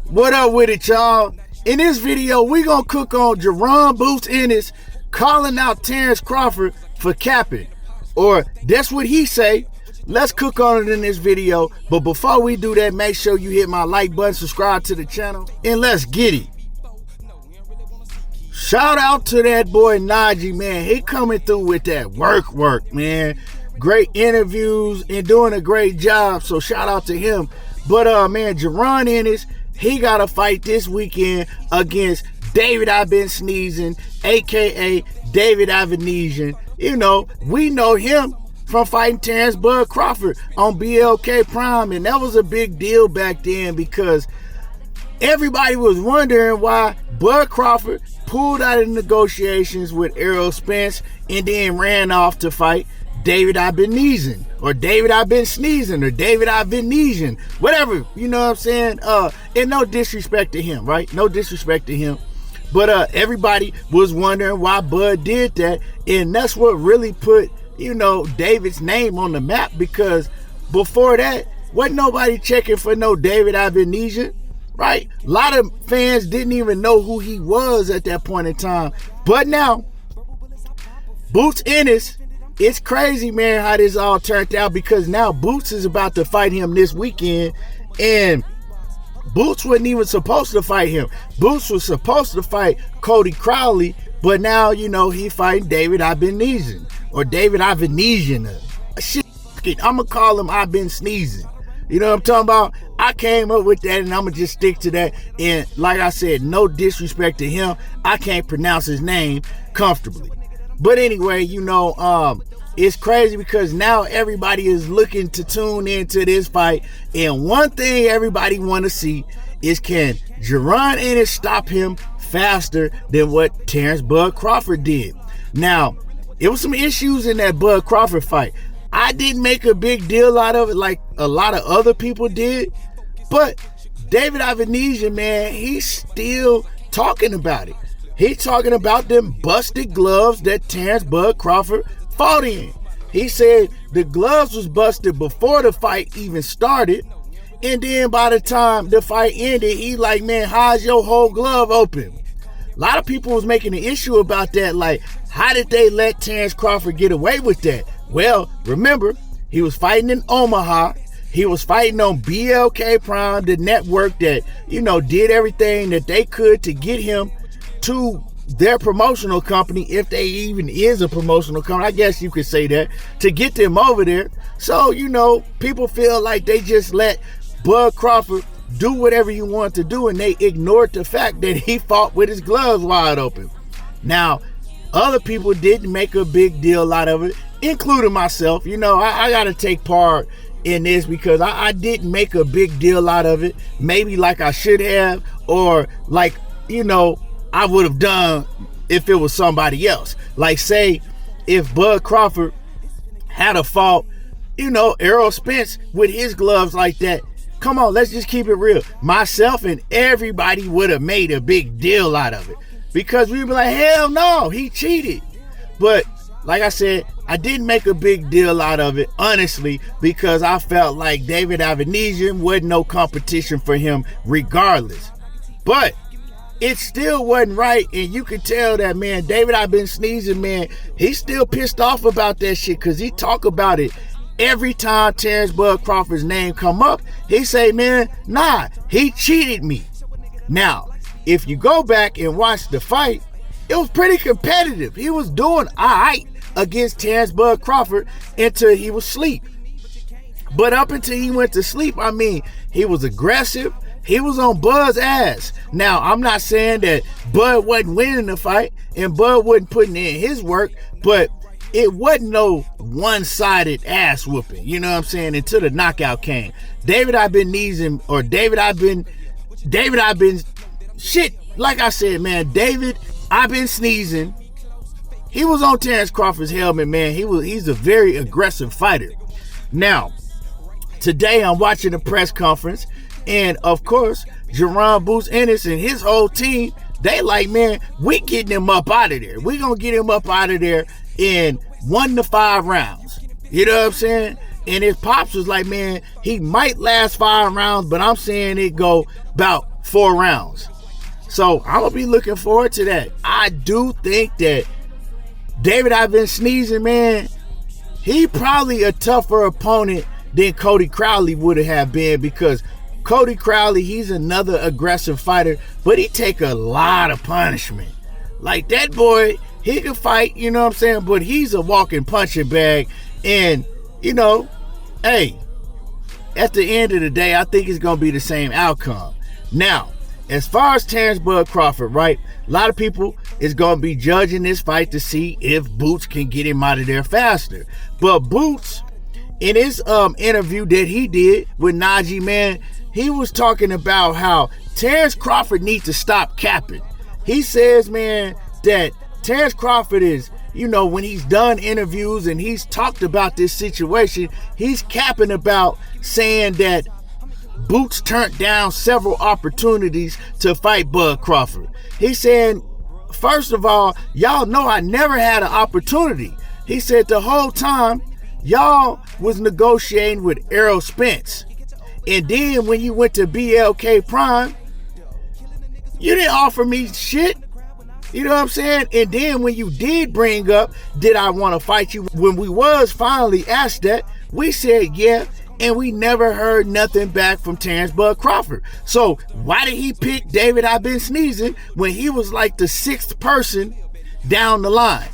What up with it, y'all? In this video, we gonna cook on Jaron Boots Ennis calling out Terence Crawford for capping. Or that's what he say. Let's cook on it in this video. But before we do that, make sure you hit my like button, subscribe to the channel, and let's get it. Shout out to that boy Najee, man. He coming through with that work, man. Great interviews and doing a great job. So shout out to him. But man, Jaron Ennis, he got a fight this weekend against David I've Been Sneezing, aka David Avanesyan. You know, we know him from fighting Terence Crawford on BLK Prime, and that was a big deal back then because everybody was wondering why Bud Crawford pulled out of negotiations with Errol Spence and then ran off to fight David I've Been Sneezing, or David I've Been Sneezing, or David I've Been Sneezing, whatever, you know what I'm saying? And no disrespect to him, right? No disrespect to him. But everybody was wondering why Bud did that, and that's what really put, you know, David's name on the map, because before that, wasn't nobody checking for no David Avanesyan, right? A lot of fans didn't even know who he was at that point in time. But now, Boots Ennis, it's crazy, man, how this all turned out, because now Boots is about to fight him this weekend, and Boots wasn't even supposed to fight him. Boots was supposed to fight Cody Crowley, but now, you know, he fighting David Avanesyan, or David Avanesyan. Shit, I'm going to call him I've Been Sneezing. You know what I'm talking about? I came up with that, and I'm going to just stick to that. And like I said, no disrespect to him. I can't pronounce his name comfortably. But anyway, you know, it's crazy because now everybody is looking to tune into this fight. And one thing everybody want to see is, can Jaron Ennis stop him faster than what Terence Bud Crawford did? Now, it was some issues in that Bud Crawford fight. I didn't make a big deal out of it like a lot of other people did. But David Avanesyan, man, he's still talking about it. He's talking about them busted gloves that Terence Bud Crawford fought in. He said the gloves was busted before the fight even started. And then by the time the fight ended, he like, man, how's your whole glove open? A lot of people was making an issue about that. Like, how did they let Terence Crawford get away with that? Well, remember, he was fighting in Omaha. He was fighting on BLK Prime, the network that, you know, did everything that they could to get him to their promotional company, if they even is a promotional company, I guess you could say that, to get them over there. So, you know, people feel like they just let Bud Crawford do whatever he wanted to do, and they ignored the fact that he fought with his gloves wide open. Now, other people didn't make a big deal out of it, including myself. You know, I got to take part in this because I didn't make a big deal out of it, maybe like I should have, or like, you know, I would have done if it was somebody else. Like, say, if Bud Crawford had a fought, you know, Errol Spence with his gloves like that, come on, let's just keep it real. Myself and everybody would have made a big deal out of it, because we'd be like, hell no, he cheated. But like I said, I didn't make a big deal out of it, honestly, because I felt like David Avanesyan wasn't no competition for him regardless. But it still wasn't right, and you could tell that, man, David I've Been Sneezing, man, he's still pissed off about that shit, because he talk about it every time Terence Bud Crawford's name come up. He say, man, nah, he cheated me. Now, if you go back and watch the fight, it was pretty competitive. He was doing all right against Terence Bud Crawford until he was asleep. But up until he went to sleep, I mean, he was aggressive. He was on Bud's ass. Now, I'm not saying that Bud wasn't winning the fight and Bud wasn't putting in his work, but it wasn't no one-sided ass whooping, you know what I'm saying, until the knockout came. David I've Been Sneezing, or David I've Been, shit, like I said, man, David I've Been Sneezing, he was on Terence Crawford's helmet, man. He's a very aggressive fighter. Now, today I'm watching the press conference, and of course, Jaron Boots Ennis and his whole team, they like, man, we getting him up out of there. We gonna get him up out of there in 1 to 5 rounds. You know what I'm saying? And his pops was like, man, he might last 5 rounds, but I'm saying it go about 4 rounds. So I'm going to be looking forward to that. I do think that David I've been sneezing, man, he probably a tougher opponent than Cody Crowley would have been, because Cody Crowley, he's another aggressive fighter, but he take a lot of punishment. Like that boy, he can fight, you know what I'm saying? But he's a walking punching bag. And, you know, hey, at the end of the day, I think it's going to be the same outcome. Now, as far as Terence Bud Crawford, right? A lot of people is going to be judging this fight to see if Boots can get him out of there faster. But Boots, in his interview that he did with Najee, man, he was talking about how Terence Crawford needs to stop capping. He says, man, that Terence Crawford is, you know, when he's done interviews and he's talked about this situation, he's capping about saying that Boots turned down several opportunities to fight Bud Crawford. He's saying, first of all, y'all know I never had an opportunity. He said the whole time y'all was negotiating with Errol Spence. And then when you went to BLK Prime, you didn't offer me shit. You know what I'm saying? And then when you did bring up, did I want to fight you? When we was finally asked that, we said yeah. And we never heard nothing back from Terence Bud Crawford. So why did he pick David I've been sneezing when he was like the 6th person down the line?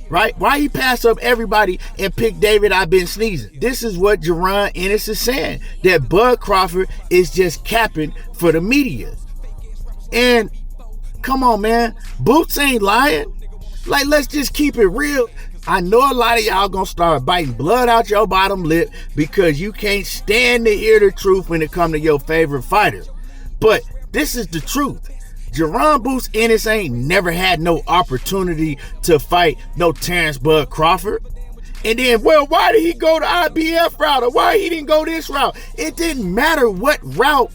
Right? Why he pass up everybody and pick David I've been sneezing? This is what Jaron Ennis is saying, that Bud Crawford is just capping for the media. And come on, man, Boots ain't lying. Like, let's just keep it real. I know a lot of y'all gonna start biting blood out your bottom lip because you can't stand to hear the truth when it come to your favorite fighter. But this is the truth. Jaron Boots Ennis ain't never had no opportunity to fight no Terence Bud Crawford. And then, well, why did he go the IBF route, or why he didn't go this route? It didn't matter what route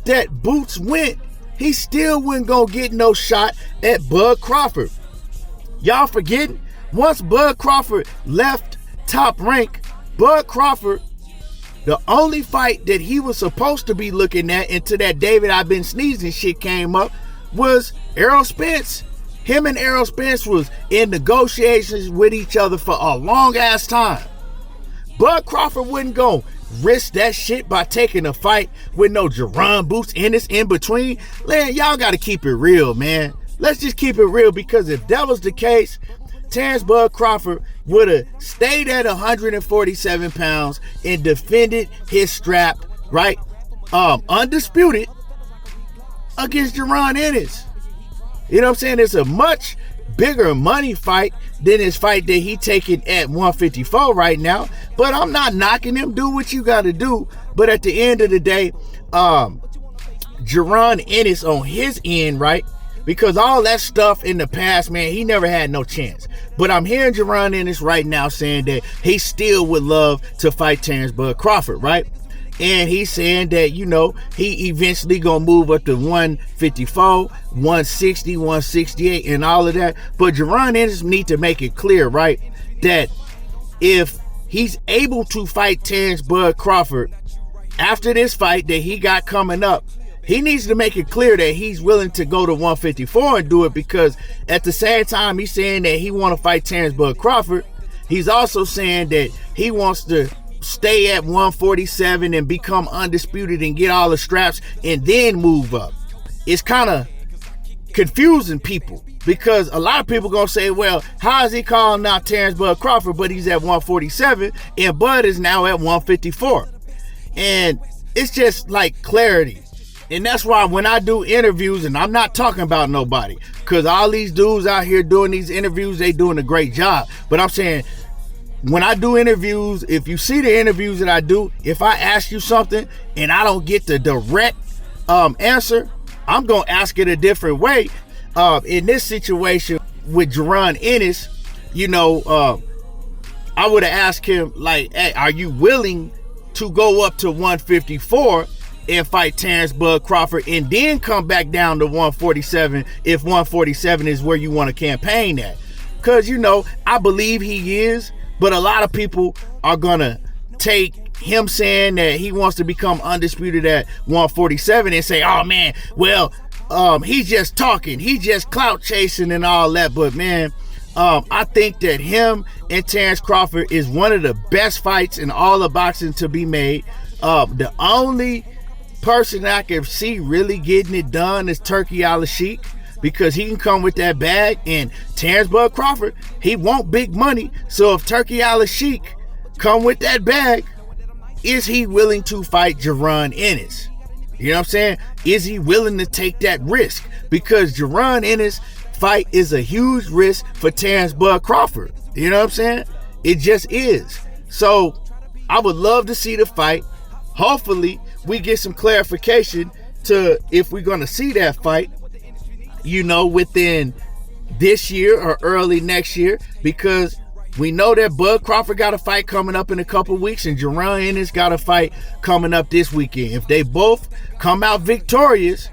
that Boots went. He still wasn't gonna get no shot at Bud Crawford. Y'all forgetting? Once Bud Crawford left Top Rank, Bud Crawford, the only fight that he was supposed to be looking at until that David I've been sneezing shit came up was Errol Spence. Him and Errol Spence was in negotiations with each other for a long ass time. Bud Crawford wouldn't go risk that shit by taking a fight with no Jaron Boots Ennis in between. Man, y'all got to keep it real, man. Let's just keep it real, because if that was the case, Terence Bud Crawford would have stayed at 147 pounds and defended his strap, right? Undisputed against Jaron Ennis. You know what I'm saying? It's a much bigger money fight than his fight that he taking at 154 right now. But I'm not knocking him. Do what you got to do. But at the end of the day, Jaron Ennis on his end, right? Because all that stuff in the past, man, he never had no chance. But I'm hearing Jaron Ennis right now saying that he still would love to fight Terence Bud Crawford, right? And he's saying that, you know, he eventually gonna move up to 154, 160, 168, and all of that. But Jaron Ennis need to make it clear, right, that if he's able to fight Terence Bud Crawford after this fight that he got coming up, he needs to make it clear that he's willing to go to 154 and do it, because at the same time he's saying that he want to fight Terence Bud Crawford, he's also saying that he wants to stay at 147 and become undisputed and get all the straps and then move up. It's kind of confusing people, because a lot of people gonna say, well, how is he calling out Terence Bud Crawford but he's at 147 and Bud is now at 154? And it's just like clarity. And that's why when I do interviews, and I'm not talking about nobody, because all these dudes out here doing these interviews, they doing a great job. But I'm saying, when I do interviews, if you see the interviews that I do, if I ask you something and I don't get the direct answer, I'm going to ask it a different way. In this situation with Jaron Ennis, you know, I would have asked him, like, hey, are you willing to go up to 154 and fight Terence Bud Crawford and then come back down to 147 if 147 is where you want to campaign at? Because, you know, I believe he is, but a lot of people are going to take him saying that he wants to become undisputed at 147 and say, oh man, well, he's just talking, he just clout chasing and all that. But man, I think that him and Terence Crawford is one of the best fights in all of boxing to be made. The only person I can see really getting it done is Turki Al-Sheikh, because he can come with that bag, and Terence Bud Crawford, he want big money. So if Turki Al-Sheikh come with that bag, is he willing to fight Jaron Ennis? You know what I'm saying? Is he willing to take that risk? Because Jaron Ennis fight is a huge risk for Terence Bud Crawford. You know what I'm saying? It just is. So I would love to see the fight. Hopefully we get some clarification to if we're going to see that fight, you know, within this year or early next year, because we know that Bud Crawford got a fight coming up in a couple weeks and Jaron Ennis got a fight coming up this weekend. If they both come out victorious,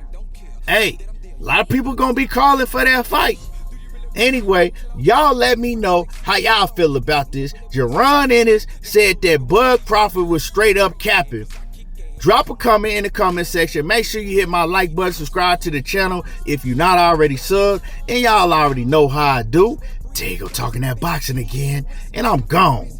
hey, a lot of people gonna be calling for that fight. Anyway, y'all let me know how y'all feel about this. Jaron Ennis said that Bud Crawford was straight up capping. Drop a comment in the comment section. Make sure you hit my like button, subscribe to the channel if you're not already subbed, and y'all already know how I do. There you go, talking that boxing again, and I'm gone.